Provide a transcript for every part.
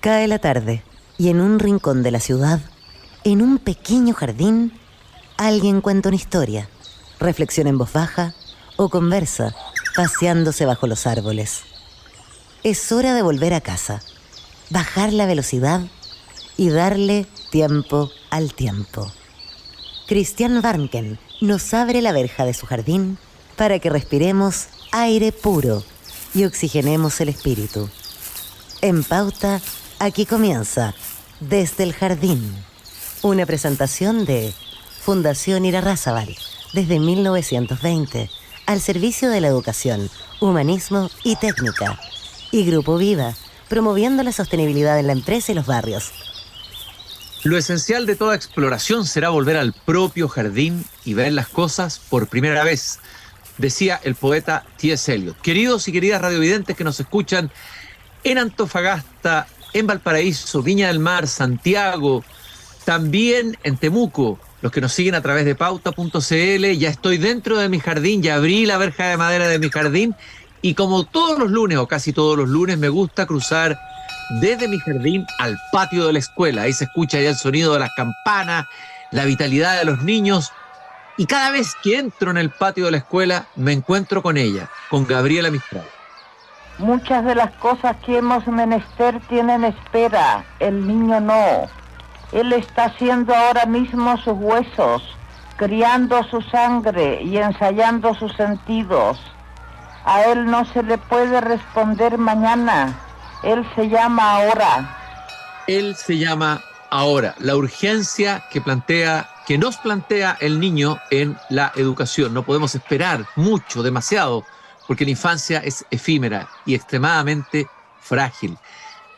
Cae la tarde y en un rincón de la ciudad, en un pequeño jardín, alguien cuenta una historia, reflexiona en voz baja o conversa, paseándose bajo los árboles. Es hora de volver a casa, bajar la velocidad y darle tiempo al tiempo. Christian Warnken nos abre la verja de su jardín para que respiremos aire puro y oxigenemos el espíritu. En Pauta, aquí comienza Desde el Jardín, una presentación de Fundación Irarrázaval, desde 1920, al servicio de la educación, humanismo y técnica. Y Grupo Vida, promoviendo la sostenibilidad en la empresa y los barrios. Lo esencial de toda exploración será volver al propio jardín y ver las cosas por primera vez, decía el poeta T.S. Eliot. Queridos y queridas radiovidentes que nos escuchan en Antofagasta, en Valparaíso, Viña del Mar, Santiago, también en Temuco, los que nos siguen a través de pauta.cl, ya estoy dentro de mi jardín, ya abrí la verja de madera de mi jardín y como todos los lunes o casi todos los lunes me gusta cruzar desde mi jardín al patio de la escuela. Ahí se escucha ya el sonido de las campanas, la vitalidad de los niños. Y cada vez que entro en el patio de la escuela, me encuentro con ella, con Gabriela Mistral. Muchas de las cosas que hemos menester tienen espera, el niño no. Él está haciendo ahora mismo sus huesos, criando su sangre y ensayando sus sentidos. A él no se le puede responder mañana. Él se llama ahora. Él se llama ahora. La urgencia que nos plantea el niño en la educación. No podemos esperar mucho, demasiado, porque la infancia es efímera y extremadamente frágil.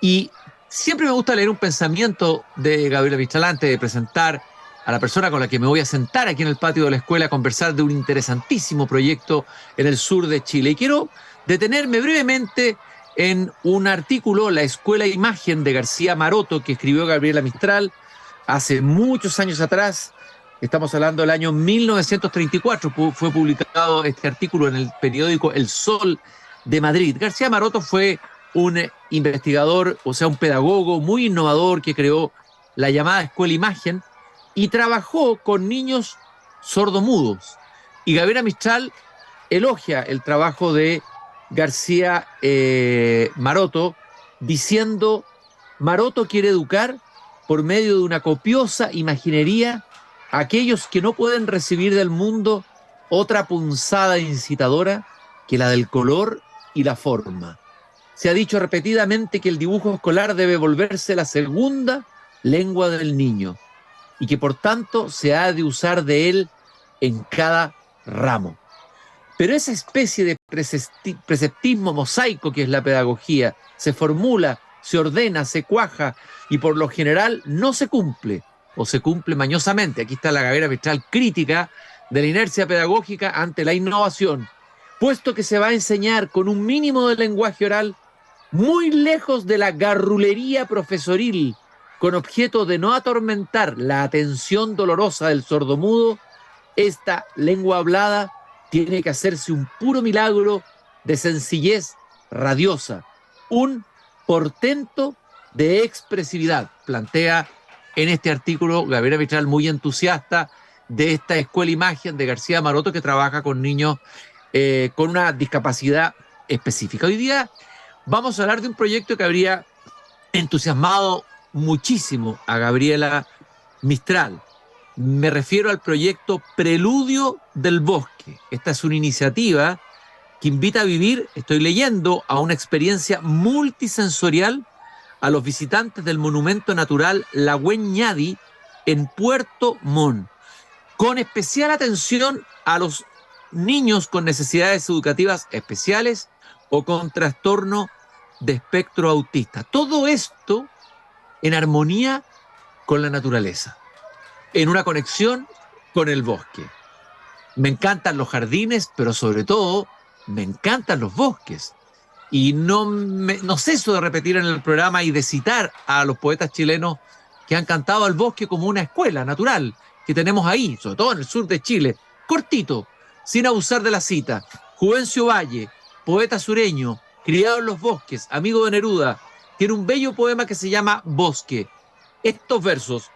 Y siempre me gusta leer un pensamiento de Gabriela Mistral antes de presentar a la persona con la que me voy a sentar aquí en el patio de la escuela a conversar de un interesantísimo proyecto en el sur de Chile. Y quiero detenerme brevemente en un artículo, La Escuela Imagen, de García Maroto, que escribió Gabriela Mistral hace muchos años atrás. Estamos hablando del año 1934, fue publicado este artículo en el periódico El Sol de Madrid. García Maroto fue un investigador, o sea, un pedagogo muy innovador que creó la llamada Escuela Imagen y trabajó con niños sordomudos. Y Gabriela Mistral elogia el trabajo de García Maroto, diciendo: Maroto quiere educar por medio de una copiosa imaginería a aquellos que no pueden recibir del mundo otra punzada incitadora que la del color y la forma. Se ha dicho repetidamente que el dibujo escolar debe volverse la segunda lengua del niño y que por tanto se ha de usar de él en cada ramo. Pero esa especie de preceptismo mosaico que es la pedagogía se formula, se ordena, se cuaja y por lo general no se cumple o se cumple mañosamente. Aquí está la Gabriela Mistral crítica de la inercia pedagógica ante la innovación, puesto que se va a enseñar con un mínimo de lenguaje oral muy lejos de la garrulería profesoril, con objeto de no atormentar la atención dolorosa del sordomudo. Esta lengua hablada tiene que hacerse un puro milagro de sencillez radiosa, un portento de expresividad, plantea en este artículo Gabriela Mistral, muy entusiasta de esta Escuela Imagen de García Maroto, que trabaja con niños con una discapacidad específica. Hoy día vamos a hablar de un proyecto que habría entusiasmado muchísimo a Gabriela Mistral. Me refiero al proyecto Preludio del Bosque. Esta es una iniciativa que invita a vivir, estoy leyendo, a una experiencia multisensorial a los visitantes del monumento natural Lagüen Ñadi en Puerto Montt, con especial atención a los niños con necesidades educativas especiales o con trastorno de espectro autista. Todo esto en armonía con la naturaleza, en una conexión con el bosque. Me encantan los jardines, pero sobre todo me encantan los bosques. Y no ceso de repetir en el programa y de citar a los poetas chilenos que han cantado al bosque como una escuela natural que tenemos ahí, sobre todo en el sur de Chile. Cortito, sin abusar de la cita. Juvencio Valle, poeta sureño, criado en los bosques, amigo de Neruda, tiene un bello poema que se llama Bosque. Estos versos: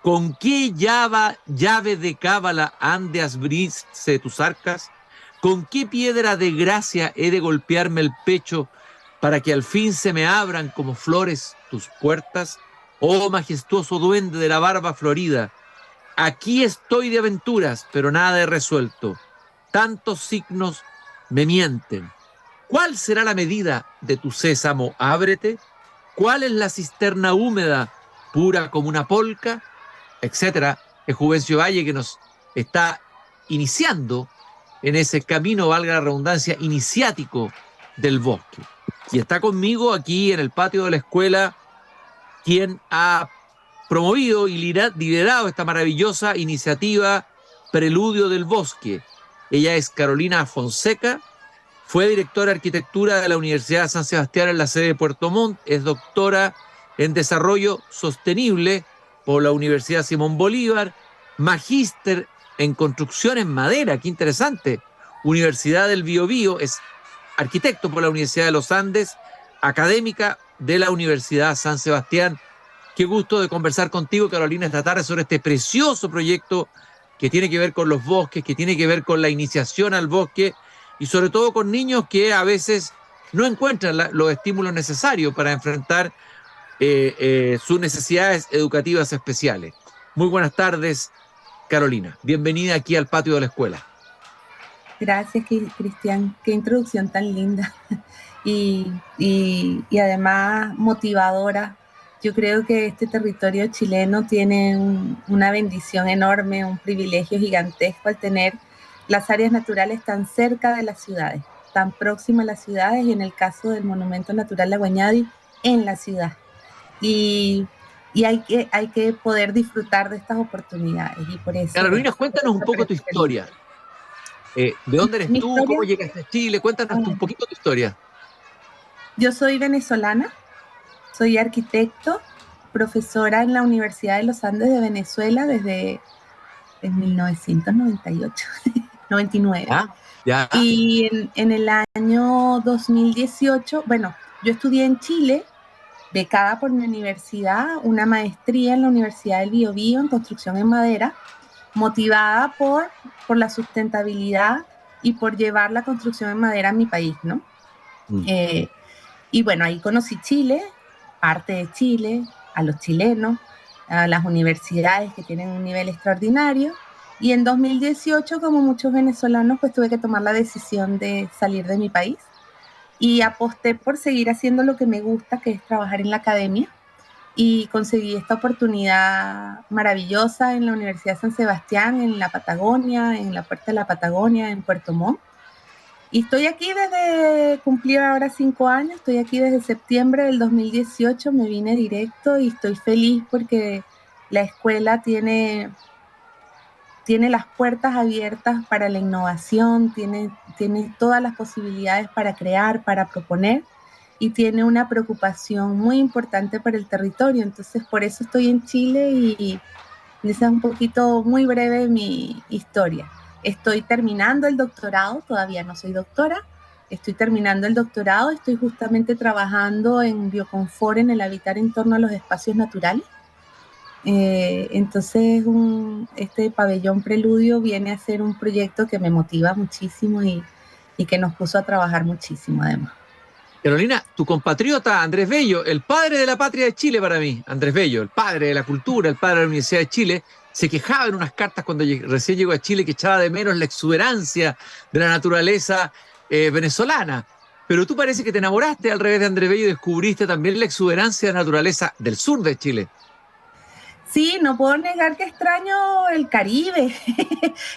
¿con qué llave de cábala han de abrirse tus arcas? ¿Con qué piedra de gracia he de golpearme el pecho para que al fin se me abran como flores tus puertas? Oh majestuoso duende de la barba florida, aquí estoy de aventuras, pero nada he resuelto. Tantos signos me mienten. ¿Cuál será la medida de tu sésamo? Ábrete. ¿Cuál es la cisterna húmeda, pura como una polca? Etcétera. Es Juvencio Valle que nos está iniciando en ese camino, valga la redundancia, iniciático del bosque. Y está conmigo aquí en el patio de la escuela quien ha promovido y liderado esta maravillosa iniciativa Preludio del Bosque. Ella es Carolina Fonseca, fue directora de arquitectura de la Universidad de San Sebastián en la sede de Puerto Montt, es doctora en desarrollo sostenible por la Universidad Simón Bolívar, magíster en construcción en madera, qué interesante, Universidad del Biobío, es arquitecto por la Universidad de los Andes, académica de la Universidad San Sebastián. Qué gusto de conversar contigo, Carolina, esta tarde sobre este precioso proyecto que tiene que ver con los bosques, que tiene que ver con la iniciación al bosque y sobre todo con niños que a veces no encuentran los estímulos necesarios para enfrentar sus necesidades educativas especiales. Muy buenas tardes, Carolina. Bienvenida aquí al patio de la escuela. Gracias, Cristian. Qué introducción tan linda y además motivadora. Yo creo que este territorio chileno tiene una bendición enorme, un privilegio gigantesco al tener las áreas naturales tan cerca de las ciudades, tan próximas a las ciudades, y en el caso del Monumento Natural La Guañadi, en la ciudad. Y hay que poder disfrutar de estas oportunidades. Y por eso, Carolina, cuéntanos un poco tu historia. ¿De dónde eres tú? Historia, ¿Cómo llegaste a Chile? Cuéntanos un poquito tu historia. Yo soy venezolana, soy arquitecto, profesora en la Universidad de los Andes de Venezuela desde 1998, 99. Ya. Y en el año 2018, bueno, yo estudié en Chile, becada por mi universidad, una maestría en la Universidad del Biobío en construcción en madera, motivada por la sustentabilidad y por llevar la construcción en madera a mi país, ¿no? Y bueno, ahí conocí Chile, parte de Chile, a los chilenos, a las universidades que tienen un nivel extraordinario. Y en 2018, como muchos venezolanos, pues tuve que tomar la decisión de salir de mi país y aposté por seguir haciendo lo que me gusta, que es trabajar en la academia. Y conseguí esta oportunidad maravillosa en la Universidad de San Sebastián, en la Patagonia, en la Puerta de la Patagonia, en Puerto Montt. Y estoy aquí desde, cumplir ahora 5 años, estoy aquí desde septiembre del 2018, me vine directo y estoy feliz porque la escuela tiene las puertas abiertas para la innovación, tiene todas las posibilidades para crear, para proponer, y tiene una preocupación muy importante para el territorio. Entonces, por eso estoy en Chile y esa es un poquito muy breve mi historia. Estoy terminando el doctorado, todavía no soy doctora, estoy terminando el doctorado, estoy justamente trabajando en bioconfort, en el habitar en torno a los espacios naturales. Entonces, este pabellón Preludio viene a ser un proyecto que me motiva muchísimo y que nos puso a trabajar muchísimo además. Carolina, tu compatriota Andrés Bello, el padre de la patria de Chile para mí, Andrés Bello, el padre de la cultura, el padre de la Universidad de Chile, se quejaba en unas cartas cuando recién llegó a Chile que echaba de menos la exuberancia de la naturaleza venezolana. Pero tú parece que te enamoraste al revés de Andrés Bello y descubriste también la exuberancia de la naturaleza del sur de Chile. Sí, no puedo negar que extraño el Caribe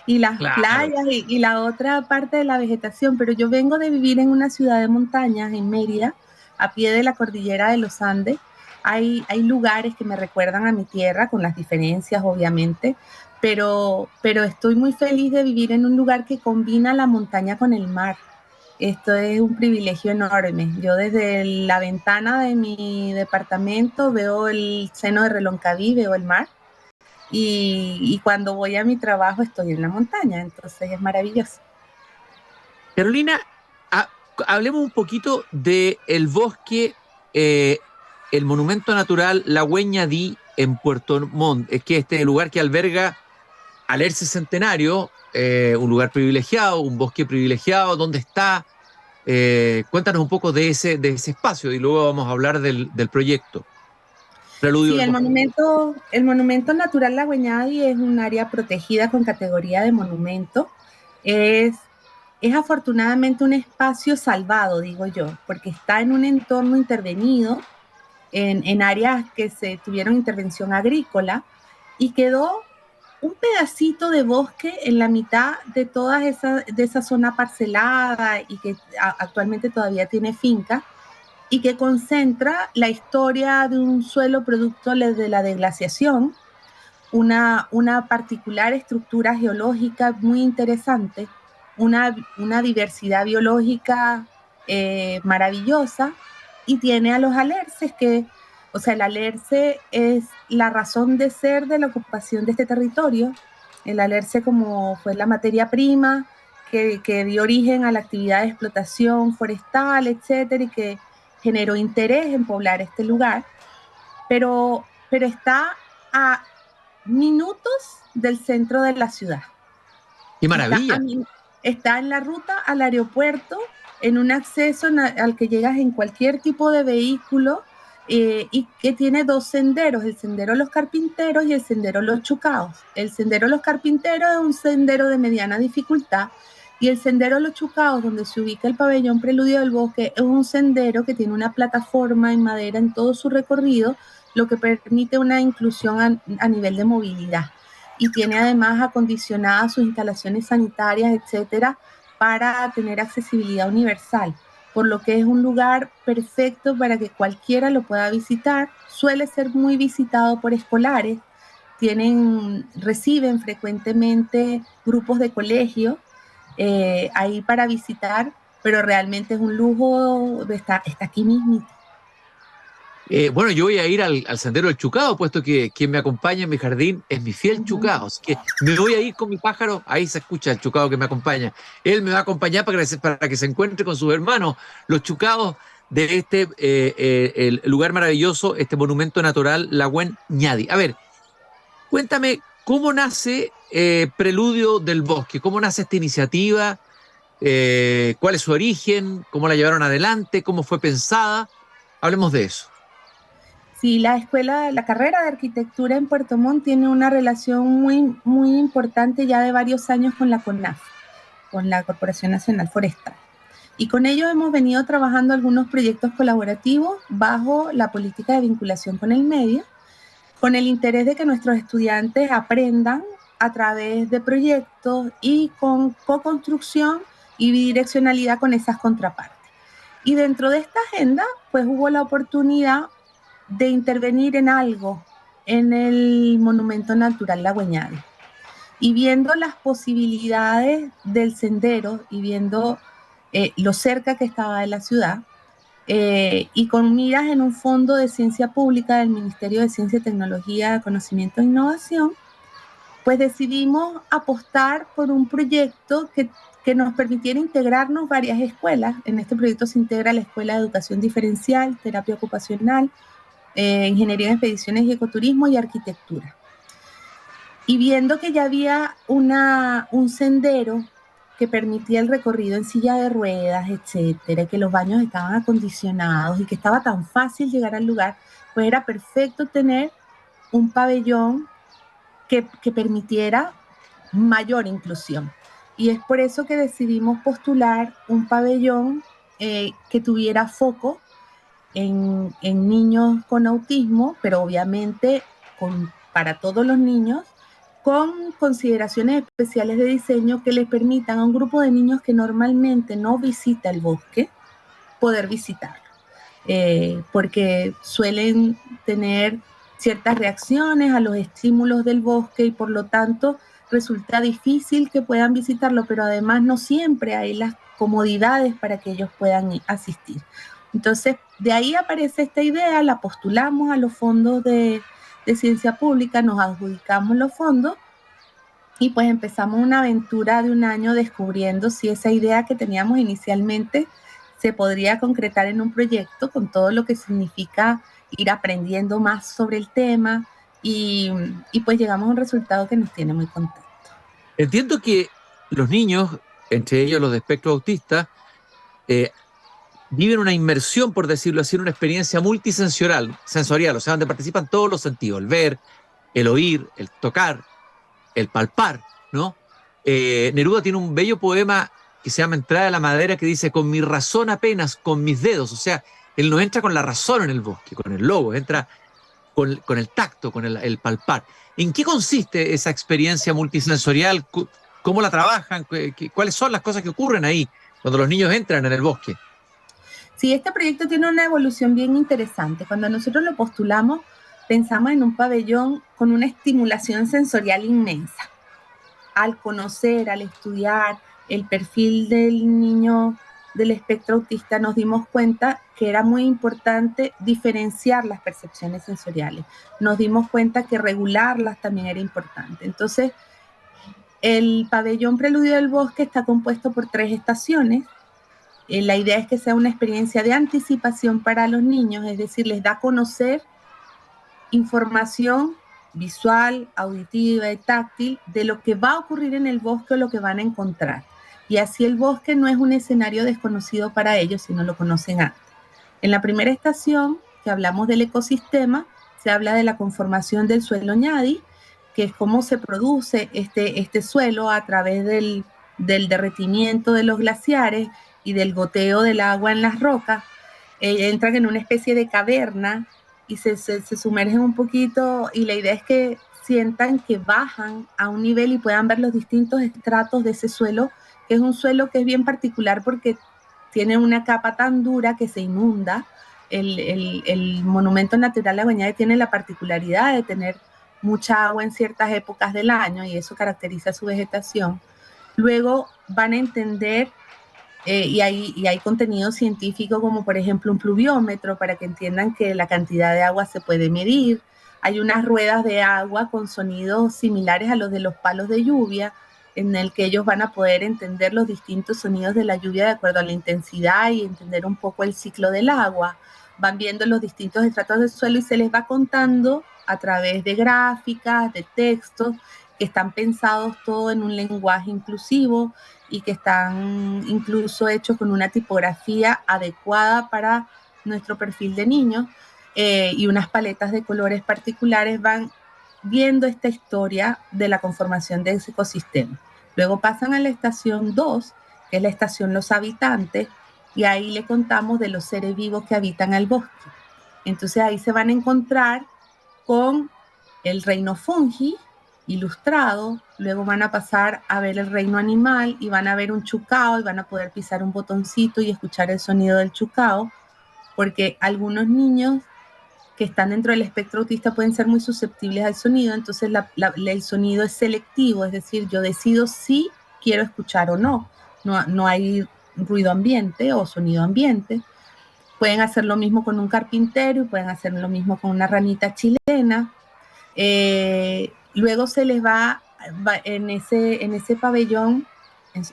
y las playas y la otra parte de la vegetación, pero yo vengo de vivir en una ciudad de montañas, en Mérida, a pie de la cordillera de los Andes. Hay lugares que me recuerdan a mi tierra, con las diferencias obviamente, pero estoy muy feliz de vivir en un lugar que combina la montaña con el mar. Esto es un privilegio enorme. Yo desde la ventana de mi departamento veo el seno de Reloncaví, veo el mar, y cuando voy a mi trabajo estoy en la montaña, entonces es maravilloso. Carolina, hablemos un poquito del bosque el monumento natural La Hueñadí en Puerto Montt, es que este lugar que alberga Alerce Centenario, un lugar privilegiado, un bosque privilegiado, ¿dónde está? Cuéntanos un poco de ese espacio y luego vamos a hablar del proyecto. Preludio Sí, del Bosque. el monumento natural La Hueñadi es un área protegida con categoría de monumento. Es, es afortunadamente un espacio salvado, digo yo, porque está en un entorno intervenido, en áreas que se tuvieron intervención agrícola, y quedó un pedacito de bosque en la mitad de de esa zona parcelada y que actualmente todavía tiene finca, y que concentra la historia de un suelo producto de la deglaciación, una particular estructura geológica muy interesante, una diversidad biológica maravillosa, y tiene a los alerces que, o sea, el alerce es la razón de ser de la ocupación de este territorio. El alerce como fue la materia prima que dio origen a la actividad de explotación forestal, etcétera, y que generó interés en poblar este lugar, pero está a minutos del centro de la ciudad. ¡Qué Está, maravilla! está en la ruta al aeropuerto, en un acceso al que llegas en cualquier tipo de vehículo, y que tiene dos senderos, el sendero Los Carpinteros y el sendero Los Chucaos. El sendero Los Carpinteros es un sendero de mediana dificultad, y el sendero Los Chucaos, donde se ubica el pabellón Preludio del Bosque, es un sendero que tiene una plataforma en madera en todo su recorrido, lo que permite una inclusión a nivel de movilidad, y tiene además acondicionadas sus instalaciones sanitarias, etcétera, para tener accesibilidad universal, por lo que es un lugar perfecto para que cualquiera lo pueda visitar. Suele ser muy visitado por escolares, reciben frecuentemente grupos de colegio ahí para visitar, pero realmente es un lujo, está aquí mismo. Bueno, yo voy a ir al Sendero del Chucao, puesto que quien me acompaña en mi jardín es mi fiel Chucao. Así que me voy a ir con mi pájaro, ahí se escucha el Chucao que me acompaña. Él me va a acompañar para que se encuentre con sus hermanos, los Chucaos de este el lugar maravilloso, este monumento natural, La Hueñadi. A ver, cuéntame, ¿cómo nace Preludio del Bosque? ¿Cómo nace esta iniciativa? ¿Cuál es su origen? ¿Cómo la llevaron adelante? ¿Cómo fue pensada? Hablemos de eso. Sí, la carrera de arquitectura en Puerto Montt tiene una relación muy importante ya de varios años con la CONAF, con la Corporación Nacional Forestal. Y con ello hemos venido trabajando algunos proyectos colaborativos bajo la política de vinculación con el medio, con el interés de que nuestros estudiantes aprendan a través de proyectos y con co-construcción y bidireccionalidad con esas contrapartes. Y dentro de esta agenda, pues hubo la oportunidad de intervenir en algo en el Monumento Natural La Hueñade. Y viendo las posibilidades del sendero y viendo lo cerca que estaba de la ciudad, y con miras en un fondo de ciencia pública del Ministerio de Ciencia, Tecnología, Conocimiento e Innovación, pues decidimos apostar por un proyecto que nos permitiera integrarnos varias escuelas. En este proyecto se integra la Escuela de Educación Diferencial, Terapia Ocupacional, Ingeniería en Expediciones y Ecoturismo y Arquitectura. Y viendo que ya había un sendero que permitía el recorrido en silla de ruedas, etcétera, que los baños estaban acondicionados y que estaba tan fácil llegar al lugar, pues era perfecto tener un pabellón que permitiera mayor inclusión. Y es por eso que decidimos postular un pabellón que tuviera foco en niños con autismo, pero obviamente para todos los niños, con consideraciones especiales de diseño que les permitan a un grupo de niños que normalmente no visita el bosque, poder visitarlo. Porque suelen tener ciertas reacciones a los estímulos del bosque y por lo tanto resulta difícil que puedan visitarlo, pero además no siempre hay las comodidades para que ellos puedan asistir. Entonces, de ahí aparece esta idea, la postulamos a los fondos de ciencia pública, nos adjudicamos los fondos y pues empezamos una aventura de un año descubriendo si esa idea que teníamos inicialmente se podría concretar en un proyecto con todo lo que significa ir aprendiendo más sobre el tema y pues llegamos a un resultado que nos tiene muy contentos. Entiendo que los niños, entre ellos los de espectro autista, eh, viven una inmersión, por decirlo así, en una experiencia sensorial, o sea, donde participan todos los sentidos, el ver, el oír, el tocar, el palpar, ¿no? Neruda tiene un bello poema que se llama Entrada a la madera que dice, con mi razón apenas, con mis dedos, o sea, él no entra con la razón en el bosque, con el lobo, entra con el tacto, con el palpar. ¿En qué consiste esa experiencia multisensorial? ¿Cómo la trabajan? ¿Cuáles son las cosas que ocurren ahí cuando los niños entran en el bosque? Sí, este proyecto tiene una evolución bien interesante. Cuando nosotros lo postulamos, pensamos en un pabellón con una estimulación sensorial inmensa. Al conocer, al estudiar el perfil del niño del espectro autista, nos dimos cuenta que era muy importante diferenciar las percepciones sensoriales. Nos dimos cuenta que regularlas también era importante. Entonces, el pabellón Preludio del Bosque está compuesto por 3 estaciones. La idea es que sea una experiencia de anticipación para los niños, es decir, les da a conocer información visual, auditiva y táctil de lo que va a ocurrir en el bosque o lo que van a encontrar. Y así el bosque no es un escenario desconocido para ellos, sino lo conocen antes. En la primera estación, que hablamos del ecosistema, se habla de la conformación del suelo ñadi, que es cómo se produce este suelo a través del derretimiento de los glaciares y del goteo del agua en las rocas. Entran en una especie de caverna y se sumergen un poquito y la idea es que sientan que bajan a un nivel y puedan ver los distintos estratos de ese suelo, que es un suelo que es bien particular porque tiene una capa tan dura que se inunda. El monumento natural La Guañade tiene la particularidad de tener mucha agua en ciertas épocas del año y eso caracteriza su vegetación. Luego van a entender y hay contenido científico como por ejemplo un pluviómetro para que entiendan que la cantidad de agua se puede medir. Hay unas ruedas de agua con sonidos similares a los de los palos de lluvia, en el que ellos van a poder entender los distintos sonidos de la lluvia de acuerdo a la intensidad y entender un poco el ciclo del agua. Van viendo los distintos estratos del suelo y se les va contando a través de gráficas, de textos, que están pensados todo en un lenguaje inclusivo y que están incluso hechos con una tipografía adecuada para nuestro perfil de niños y unas paletas de colores particulares. Van viendo esta historia de la conformación de ese ecosistema. Luego pasan a la estación 2, que es la estación Los Habitantes, y ahí le contamos de los seres vivos que habitan el bosque. Entonces ahí se van a encontrar con el reino fungi ilustrado, luego van a pasar a ver el reino animal y van a ver un chucao y van a poder pisar un botoncito y escuchar el sonido del chucao, porque algunos niños que están dentro del espectro autista pueden ser muy susceptibles al sonido, entonces el sonido es selectivo, es decir, yo decido si quiero escuchar o no. No hay ruido ambiente o sonido ambiente. Pueden hacer lo mismo con un carpintero y pueden hacer lo mismo con una ranita chilena. Luego se les va en ese pabellón,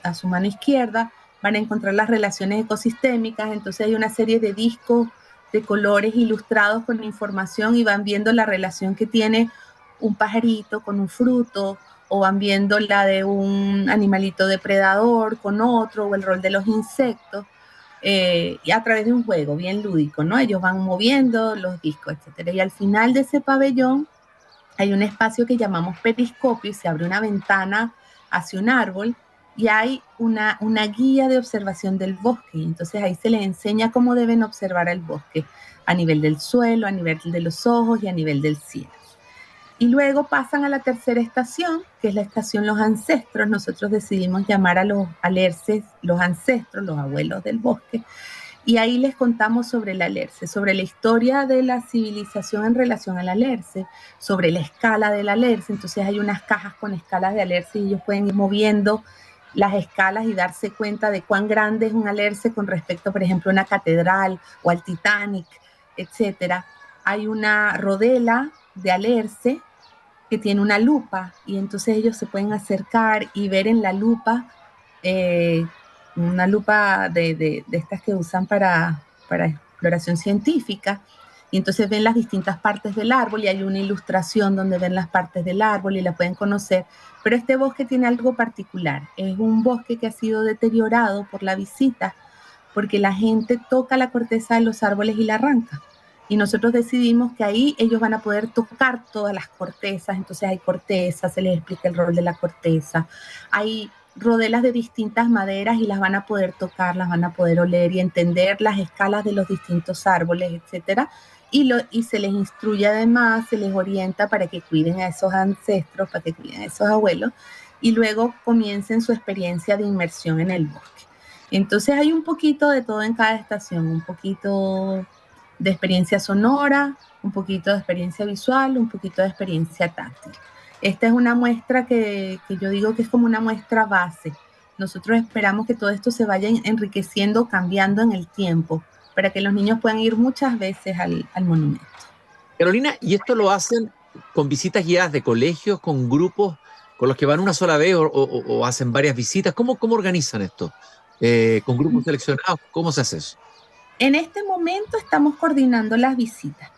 a su mano izquierda, van a encontrar las relaciones ecosistémicas, entonces hay una serie de discos de colores ilustrados con información y van viendo la relación que tiene un pajarito con un fruto, o van viendo la de un animalito depredador con otro, o el rol de los insectos, y a través de un juego bien lúdico, ¿no? Ellos van moviendo los discos, etcétera. Y al final de ese pabellón hay un espacio que llamamos periscopio y se abre una ventana hacia un árbol y hay una guía de observación del bosque. Entonces ahí se les enseña cómo deben observar el bosque a nivel del suelo, a nivel de los ojos y a nivel del cielo. Y luego pasan a la tercera estación, que es la estación Los Ancestros. Nosotros decidimos llamar a los alerces los ancestros, los abuelos del bosque. Y ahí les contamos sobre el alerce, sobre la historia de la civilización en relación al alerce, sobre la escala del alerce. Entonces hay unas cajas con escalas de alerce y ellos pueden ir moviendo las escalas y darse cuenta de cuán grande es un alerce con respecto, por ejemplo, a una catedral o al Titanic, etc. Hay una rodela de alerce que tiene una lupa y entonces ellos se pueden acercar y ver en la lupa una lupa de estas que usan para exploración científica, y entonces ven las distintas partes del árbol y hay una ilustración donde ven las partes del árbol y la pueden conocer. Pero este bosque tiene algo particular. Es un bosque que ha sido deteriorado por la visita, porque la gente toca la corteza de los árboles y la arranca. Y nosotros decidimos que ahí ellos van a poder tocar todas las cortezas. Entonces hay corteza, se les explica el rol de la corteza. Hay rodelas de distintas maderas y las van a poder tocar, las van a poder oler y entender las escalas de los distintos árboles, etcétera. Y se les instruye además, se les orienta para que cuiden a esos ancestros, para que cuiden a esos abuelos, y luego comiencen su experiencia de inmersión en el bosque. Entonces hay un poquito de todo en cada estación, un poquito de experiencia sonora, un poquito de experiencia visual, un poquito de experiencia táctil. Esta es una muestra que yo digo que es como una muestra base. Nosotros esperamos que todo esto se vaya enriqueciendo, cambiando en el tiempo, para que los niños puedan ir muchas veces al monumento. Carolina, ¿y esto lo hacen con visitas guiadas de colegios, con grupos con los que van una sola vez o hacen varias visitas? ¿Cómo organizan esto? ¿Con grupos seleccionados? ¿Cómo se hace eso? En este momento estamos coordinando las visitas.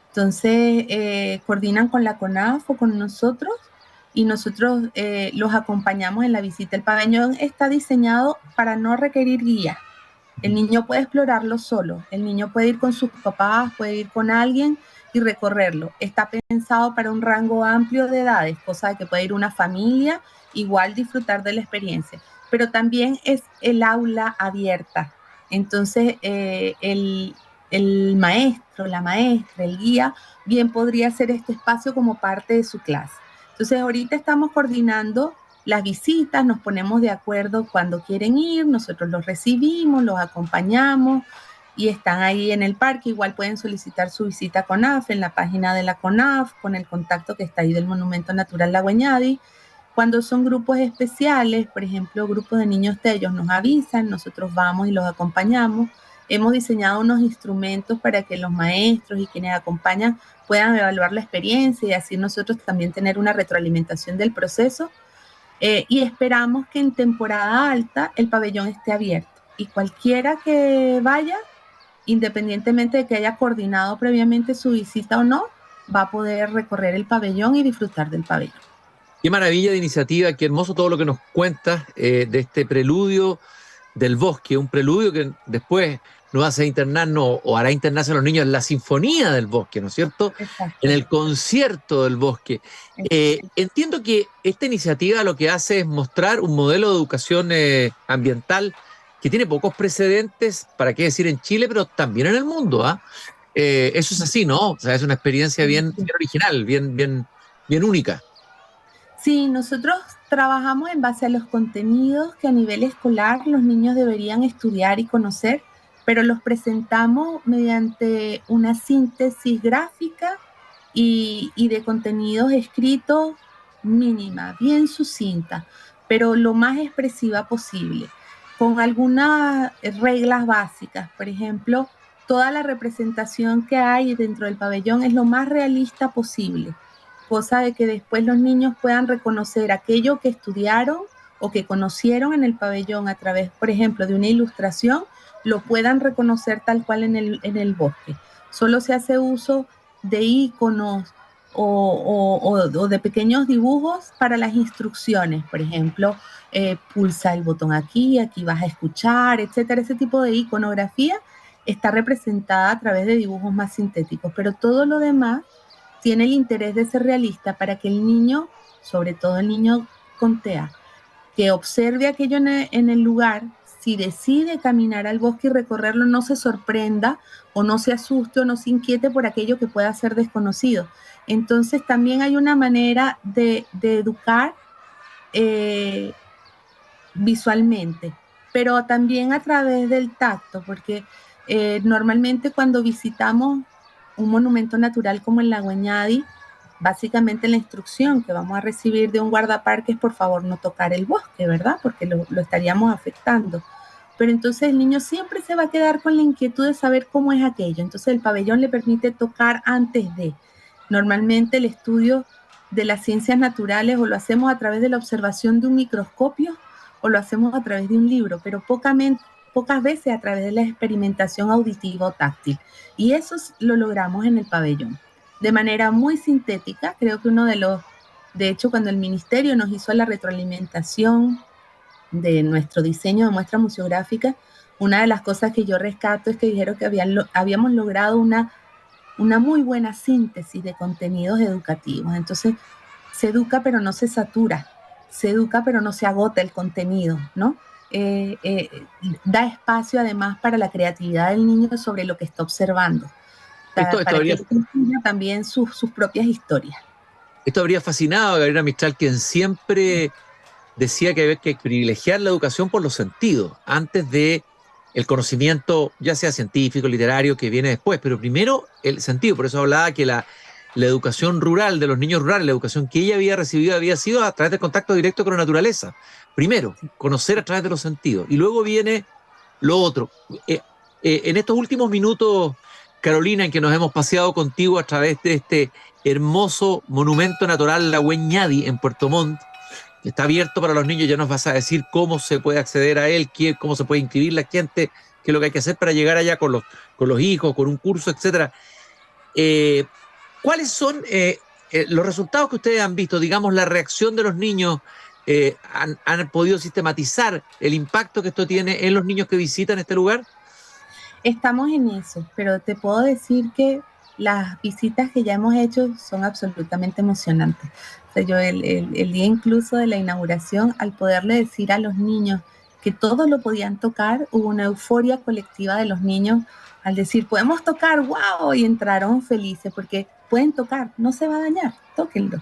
Entonces, coordinan con la CONAF o con nosotros y nosotros los acompañamos en la visita. El pabellón está diseñado para no requerir guía. El niño puede explorarlo solo, el niño puede ir con sus papás, puede ir con alguien y recorrerlo. Está pensado para un rango amplio de edades, cosa de que puede ir una familia, igual disfrutar de la experiencia. Pero también es el aula abierta. Entonces, el maestro, la maestra, el guía, bien podría hacer este espacio como parte de su clase. Entonces, ahorita estamos coordinando las visitas, nos ponemos de acuerdo cuando quieren ir, nosotros los recibimos, los acompañamos y están ahí en el parque. Igual pueden solicitar su visita a CONAF en la página de la CONAF con el contacto que está ahí del Monumento Natural La Güeñadi. Cuando son grupos especiales, por ejemplo, grupos de niños tellos, nos avisan, nosotros vamos y los acompañamos. Hemos diseñado unos instrumentos para que los maestros y quienes acompañan puedan evaluar la experiencia y así nosotros también tener una retroalimentación del proceso. Y esperamos que en temporada alta el pabellón esté abierto y cualquiera que vaya, independientemente de que haya coordinado previamente su visita o no, va a poder recorrer el pabellón y disfrutar del pabellón. Qué maravilla de iniciativa, qué hermoso todo lo que nos cuentas de este preludio del bosque, un preludio que después nos hace internarnos o hará internarse a los niños en la sinfonía del bosque, ¿no es cierto? Exacto. En el concierto del bosque. Entiendo que esta iniciativa lo que hace es mostrar un modelo de educación ambiental que tiene pocos precedentes, para qué decir en Chile, pero también en el mundo, ¿ah? Eso es así, ¿no? O sea, es una experiencia bien original, bien única. Sí, nosotros trabajamos en base a los contenidos que a nivel escolar los niños deberían estudiar y conocer, pero los presentamos mediante una síntesis gráfica y de contenidos escritos mínima, bien sucinta, pero lo más expresiva posible, con algunas reglas básicas. Por ejemplo, toda la representación que hay dentro del pabellón es lo más realista posible, cosa de que después los niños puedan reconocer aquello que estudiaron o que conocieron en el pabellón a través, por ejemplo, de una ilustración, lo puedan reconocer tal cual en el bosque. Solo se hace uso de iconos o de pequeños dibujos para las instrucciones, por ejemplo, pulsa el botón aquí, aquí vas a escuchar, etcétera. Ese tipo de iconografía está representada a través de dibujos más sintéticos, pero todo lo demás tiene el interés de ser realista para que el niño, sobre todo el niño con TEA, que observe aquello en el lugar, si decide caminar al bosque y recorrerlo, no se sorprenda o no se asuste o no se inquiete por aquello que pueda ser desconocido. Entonces también hay una manera de educar visualmente, pero también a través del tacto, porque normalmente cuando visitamos un monumento natural como el La Güeñadi, básicamente la instrucción que vamos a recibir de un guardaparque es por favor no tocar el bosque, ¿verdad? Porque lo estaríamos afectando. Pero entonces el niño siempre se va a quedar con la inquietud de saber cómo es aquello. Entonces el pabellón le permite tocar antes de. Normalmente el estudio de las ciencias naturales o lo hacemos a través de la observación de un microscopio o lo hacemos a través de un libro, pero pocas veces a través de la experimentación auditiva o táctil. Y eso lo logramos en el pabellón. De manera muy sintética, creo que de hecho, cuando el ministerio nos hizo la retroalimentación de nuestro diseño de muestra museográfica, una de las cosas que yo rescato es que dijeron que habíamos logrado una muy buena síntesis de contenidos educativos. Entonces, se educa pero no se satura, se educa pero no se agota el contenido, ¿no? Da espacio además para la creatividad del niño sobre lo que está observando, para que construya también sus propias historias. Esto habría fascinado a Gabriela Mistral, quien siempre decía que había que privilegiar la educación por los sentidos, antes de el conocimiento, ya sea científico, literario, que viene después, pero primero el sentido. Por eso hablaba que la educación rural, de los niños rurales, la educación que ella había recibido había sido a través del contacto directo con la naturaleza. Primero, conocer a través de los sentidos, y luego viene lo otro. En estos últimos minutos, Carolina, en que nos hemos paseado contigo a través de este hermoso monumento natural, la Hueñadi, en Puerto Montt, que está abierto para los niños, ya nos vas a decir cómo se puede acceder a él, cómo se puede inscribir la gente, qué es lo que hay que hacer para llegar allá con los hijos, con un curso, etc. ¿Cuáles son los resultados que ustedes han visto? Digamos, la reacción de los niños, ¿han podido sistematizar el impacto que esto tiene en los niños que visitan este lugar? Estamos en eso, pero te puedo decir que las visitas que ya hemos hecho son absolutamente emocionantes. O sea, yo el día incluso de la inauguración, al poderle decir a los niños que todos lo podían tocar, hubo una euforia colectiva de los niños al decir, podemos tocar, wow, y entraron felices porque pueden tocar, no se va a dañar, tóquenlo.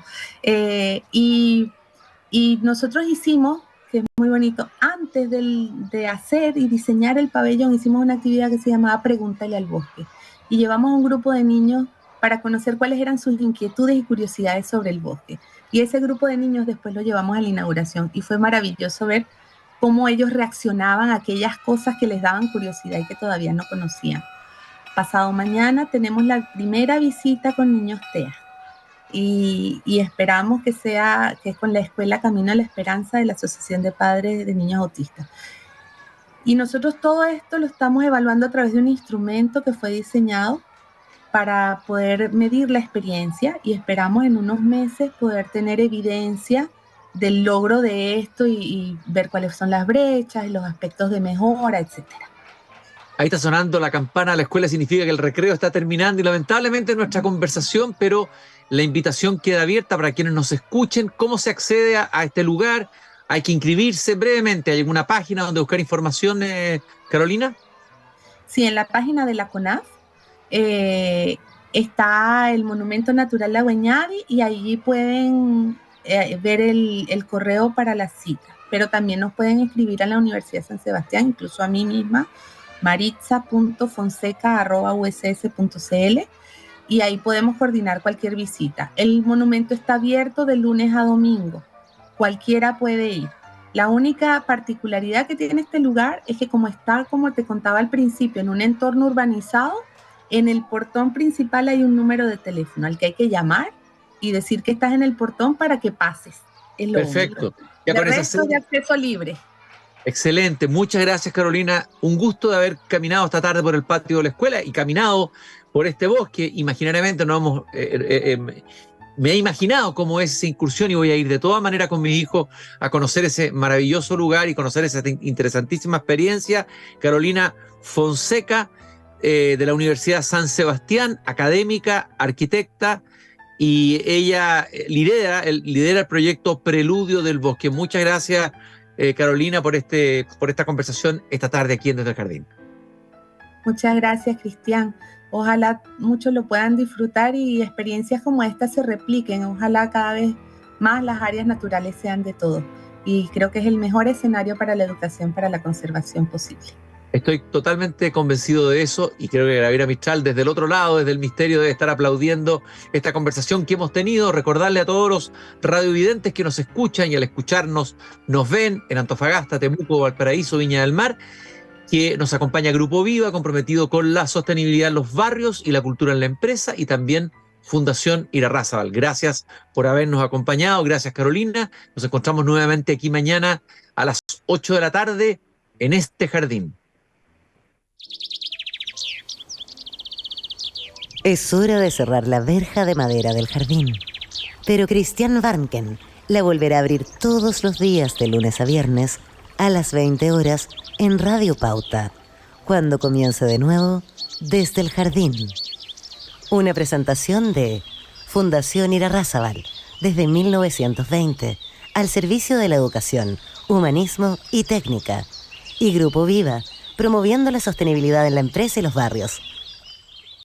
Y nosotros hicimos, que es muy bonito, antes de hacer y diseñar el pabellón, hicimos una actividad que se llamaba Pregúntale al Bosque. Y llevamos a un grupo de niños para conocer cuáles eran sus inquietudes y curiosidades sobre el bosque. Y ese grupo de niños después lo llevamos a la inauguración y fue maravilloso ver cómo ellos reaccionaban a aquellas cosas que les daban curiosidad y que todavía no conocían. Pasado mañana tenemos la primera visita con niños TEA y esperamos que es con la Escuela Camino a la Esperanza de la Asociación de Padres de Niños Autistas. Y nosotros todo esto lo estamos evaluando a través de un instrumento que fue diseñado para poder medir la experiencia y esperamos en unos meses poder tener evidencia del logro de esto y ver cuáles son las brechas y los aspectos de mejora, etcétera. Ahí está sonando la campana de la escuela, significa que el recreo está terminando y lamentablemente nuestra conversación, pero la invitación queda abierta para quienes nos escuchen. ¿Cómo se accede a este lugar? Hay que inscribirse brevemente. ¿Hay alguna página donde buscar información, Carolina? Sí, en la página de la CONAF está el Monumento Natural La Hueñadi y allí pueden ver el correo para la cita. Pero también nos pueden escribir a la Universidad de San Sebastián, incluso a mí misma, maritza.fonseca@uss.cl, y ahí podemos coordinar cualquier visita. El monumento está abierto de lunes a domingo. Cualquiera puede ir. La única particularidad que tiene este lugar es que como está, como te contaba al principio, en un entorno urbanizado, en el portón principal hay un número de teléfono al que hay que llamar y decir que estás en el portón para que pases. Es lo perfecto. Ya con resto de acceso libre. Excelente. Muchas gracias, Carolina. Un gusto de haber caminado esta tarde por el patio de la escuela y caminado por este bosque. Imaginariamente me he imaginado cómo es esa incursión y voy a ir de todas maneras con mis hijos a conocer ese maravilloso lugar y conocer esa interesantísima experiencia. Carolina Fonseca, de la Universidad San Sebastián, académica, arquitecta, y ella lidera el proyecto Preludio del Bosque. Muchas gracias, Carolina, por esta conversación esta tarde aquí en Desde el Jardín. Muchas gracias, Cristian. Ojalá muchos lo puedan disfrutar y experiencias como esta se repliquen. Ojalá cada vez más las áreas naturales sean de todo. Y creo que es el mejor escenario para la educación, para la conservación posible. Estoy totalmente convencido de eso y creo que Gabriela Mistral desde el otro lado, desde el misterio, debe estar aplaudiendo esta conversación que hemos tenido. Recordarle a todos los radiovidentes que nos escuchan y al escucharnos nos ven en Antofagasta, Temuco, Valparaíso, Viña del Mar, que nos acompaña Grupo Viva, comprometido con la sostenibilidad en los barrios y la cultura en la empresa, y también Fundación Irarrázaval. Gracias por habernos acompañado, gracias, Carolina. Nos encontramos nuevamente aquí mañana a las 8 de la tarde, en este jardín. Es hora de cerrar la verja de madera del jardín. Pero Christian Warnken la volverá a abrir todos los días de lunes a viernes a las 20 horas en Radio Pauta, cuando comience de nuevo Desde el Jardín. Una presentación de Fundación Irarrázaval, desde 1920, al servicio de la educación, humanismo y técnica. Y Grupo Viva, promoviendo la sostenibilidad en la empresa y los barrios.